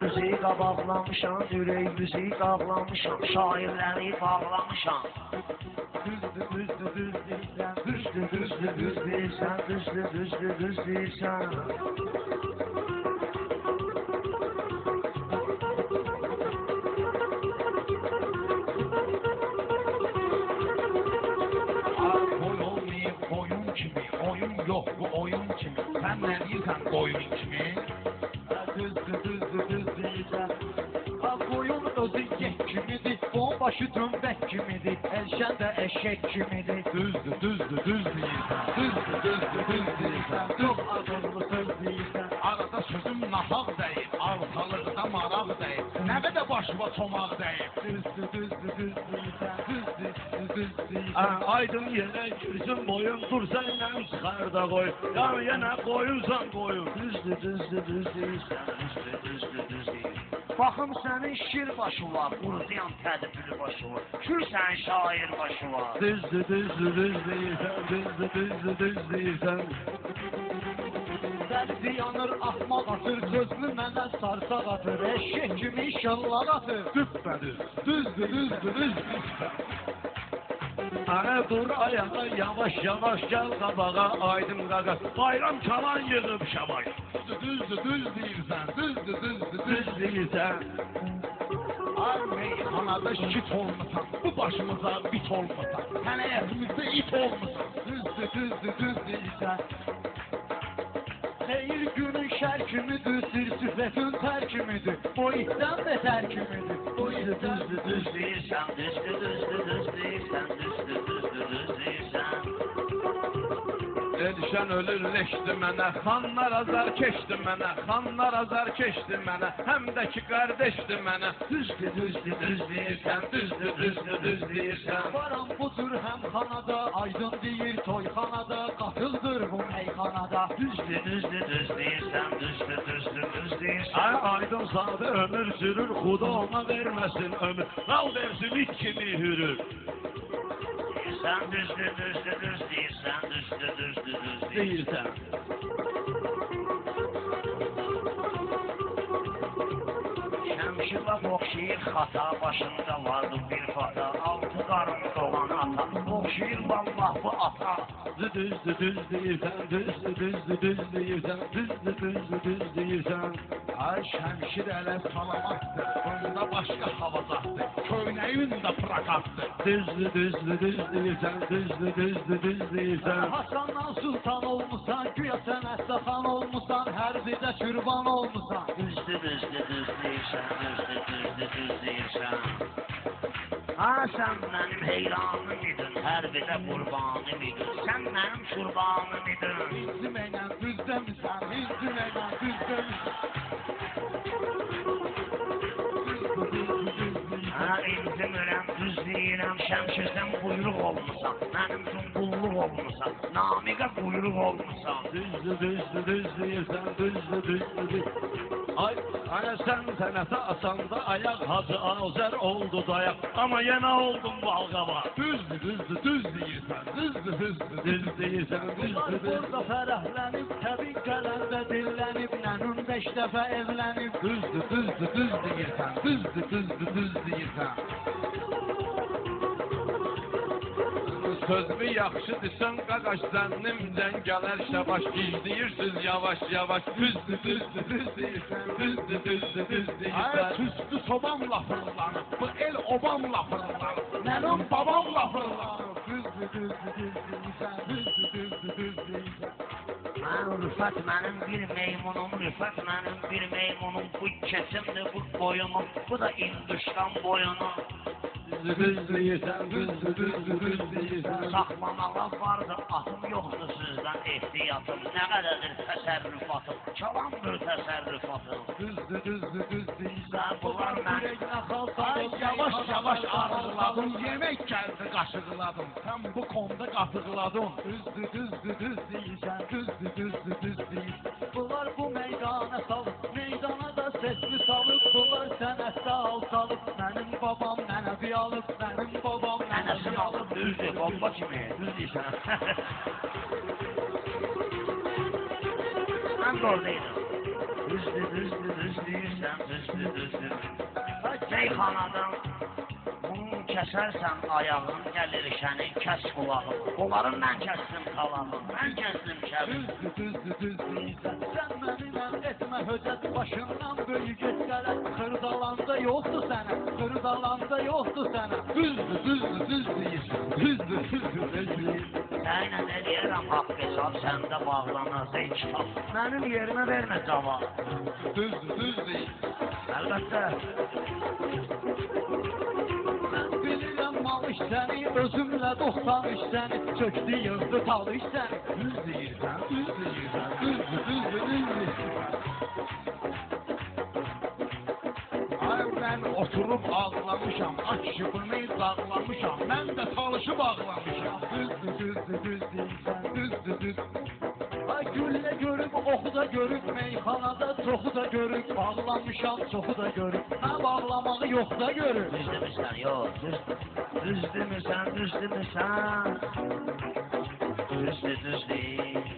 Müziği qabaqlamışam, ürək müziği qablamışam, şairləri bağlamışam. Düzdür, düzdür, düz deyirsən, düzdür, düzdür, düz deyirsən, düzdür, düzdür, düz deyirsən. Boy olmayıb boyun kimi, oyun yox bu oyun kimi. Sən nə deyirsən boyun kimi? Düzdür, düzdür, düz deyirsən. Boyun özü yek kimidir, başı tümbək kimidir, elşən də eşek kimidir. Düzdür, düzdür, düz deyirsən. Düzdür, düzdür, düz deyirsən. Çox ağırlı söz deyirsən. Arada sözüm nahaq deyib, arxalıqda maraq deyib. Nəvə də başıma çomaq deyib. Düzdür, düzdür, düz deyirsən. Düzdür, düz deyirsən. Aydın yerə girsin boyun, dur sənlə çıxar da qoy. Ya yenə qoyunsan qoyun. Düzdür, düzdür, düz deyirsən. Düzdür, düzdür, düz deyirsən. Baxım sənin şir başı var, qurudayan tədbir başı var. Kürsən şair başı var. Düzdür, düzdür, düz deyirsən. Düzdür, düzdür, düz deyirsən. Dərdi yanır, axmaq atır, gözlü mənə sarsaq atır, eşek kimi şallar atır. Düppədir, düzdür, düzdür, düz deyirsən. Ana dur ayağa, yavaş yavaş gel qabağa, aydın qaqa. Bayram çalan yığıb şabaş. Düzdür, düz deyirsən. Düzdür, düzdür, Düz deyirsən. Ay meyxanada şit olmasan, bu başımıza bit olmasan, sən həyətimizdə it olmasan. Düzdür, düzdür, düz deyirsən. Xeyir günün şər kimidir, sir-süfrətin tər kimidir, o itdən betər kimidir. Düzdür, düzdür, düz deyirsən. Düzdür, düzdür, düz deyirsən. Düzdür, düzdür, düz deyirsən. Elşən ölür leşdi mənə, xanlar azar keçdi mənə, xanlar azar keçdi mənə, həm də ki qardeşdi mənə. Düzdür, düzdür, düz deyirsən. Düzdür, düzdür, düz deyirsən. Varam budur həm xanada, aydın deyir toyxanada, qatıldır bu meyxanada. Düzdür, düzdür, düz deyirsən. Düzdür, düzdür, düz deyirsən. Aydın sadə ömür sürür, Xuda ona verməsin ömür, al versin it kimi hürür. Sen düzdür, düzdür, düz deyirsən. Düzdür, düzdür, düz deyirsən. Şəmşirlə oxşayır xata, başında vardı bir fata, altı qarın doğan ata, oxşayır vallah bu ata. Düzdür, düz deyirsən. Düzdür, düzdür, düz deyirsən. Düzdür, düzdür, düz deyirsən. Ay şəmşir ələ salamatdır, bunda başqa havazatdır, köynəyin də prakatdır. Düzdür, düzdür, düz deyirsən. Düzdür, düzdür, düz deyirsən. Hasandan sultan olmusan, güya sən əsəfan olmusan, hərbidə kürban olmusan. Düzdür, düzdür, düz deyirsən. Düzdür, düzdür, düz deyirsən. Ha sən mənim heyranım idin, hərbidə qurbanım idin, sən mənim şurbanım idin. İnciməylə düzdəmisən, inciməylə düzdəmisən. Ha incimirəm, düz deyirəm, Şəmşirsən buyruq olmusan, mənim üçün qulluq olmusan, namiqə buyruq olmusan. Düzdür, düzdür, düz deyirsən. Düzdür, düzdür, düz. Ay sən sənətə asanda ayaq Hacı Azər oldu dayaq, amma yenə oldun balqaba. Düzdür, düzdür, düz deyirsən. Düzdür, düzdür, Düz deyirsən. Düzdür, düz. Burada fərəhlənib, təbii gələndə dillənib, nənun 5 dəfə evlənib. Düzdür, düzdür, düz deyirsən. Düzdür, düzdür, düz deyirsən. Sözümü yaxşı desən qaqaş, zənnimdən gələr şəbaş, gizləyirsiz yavaş yavaş. Düzdür, düzdür, düz deyirsən. Düzdür, düzdür, düz Ay deyirsən. tüstü sobamla fırlanıb, bu el obamla fırlanıb, mənim babamla fırlanıb. Düzdür, düzdür, düz deyirsən. Düzdür, düzdür, düz deyirsən. Rüfət mənim bir meymunum, Rüfət mənim bir meymunum, bu kesimdir bu boyunum, bu da Hindistan boyunu. Düz deyirsən. Düzdür, düzdür, düz deyirsən. Saxlamağa vardı, atım yoxdur sizdən ehtiyatım, nə qədədir təsərrüfatım, çalandır təsərrüfatım. Düzdür, düzdür, düz deyirsən. Bunlar Ürəyinə xaltanım, yavaş yavaş arıqladım, yemək gəldi qaşıqladım, sən bu konuda qatıqladım. Düzdür, düzdür, düz deyirsən. Düzdür, düzdür, düz deyirsən. Bunlar bu meydana salıb, meydana da sesli salıb, bunlar sənətdə al salıb, mənim babam nənəvi alıb, mənim babam nənəsi alıb. Düzdür, bomba kimi. Düz deyirsən. Mən də oradaydım. düz deyirsən, düzdür. Meyxanadan bunu kəsərsən ayağın, gəlir şənin, kəs qulağın. Onların mən kəsdim qalağın, mən kəsdim kəbin. Düzdür deyirsən, sən mənimlə etmə höcət, başından böyük etqələt. Xırdalanda yoxdur sənə, xırdalanda yoxdur sənə. Düzdür deyirsən, düzdür deyirsən. Sənlə eləyərəm haqq hesab, səndə bağlanacaq kitab. Mənim yerimə vermə cavab. Düzdür deyirsən. Əlbəttə. Bilirəm mal işsəni, özümlə 90 işsəni, çöktü yığdı tal işsəni. Düz deyirsən, düzdür. Ay mən oturub ağlamışam, aç şıbını dağlamışam, mən də talışıb ağlamışam. Düzdür deyirsən. Ay güllə görüb, oxu da görüb, meyxanada çoxu da görüb, bağlamışam, çoxu da görüb, nə bağlamağı yox da görüb. Düz demirsən, yox, düz demirsən. Düzdür.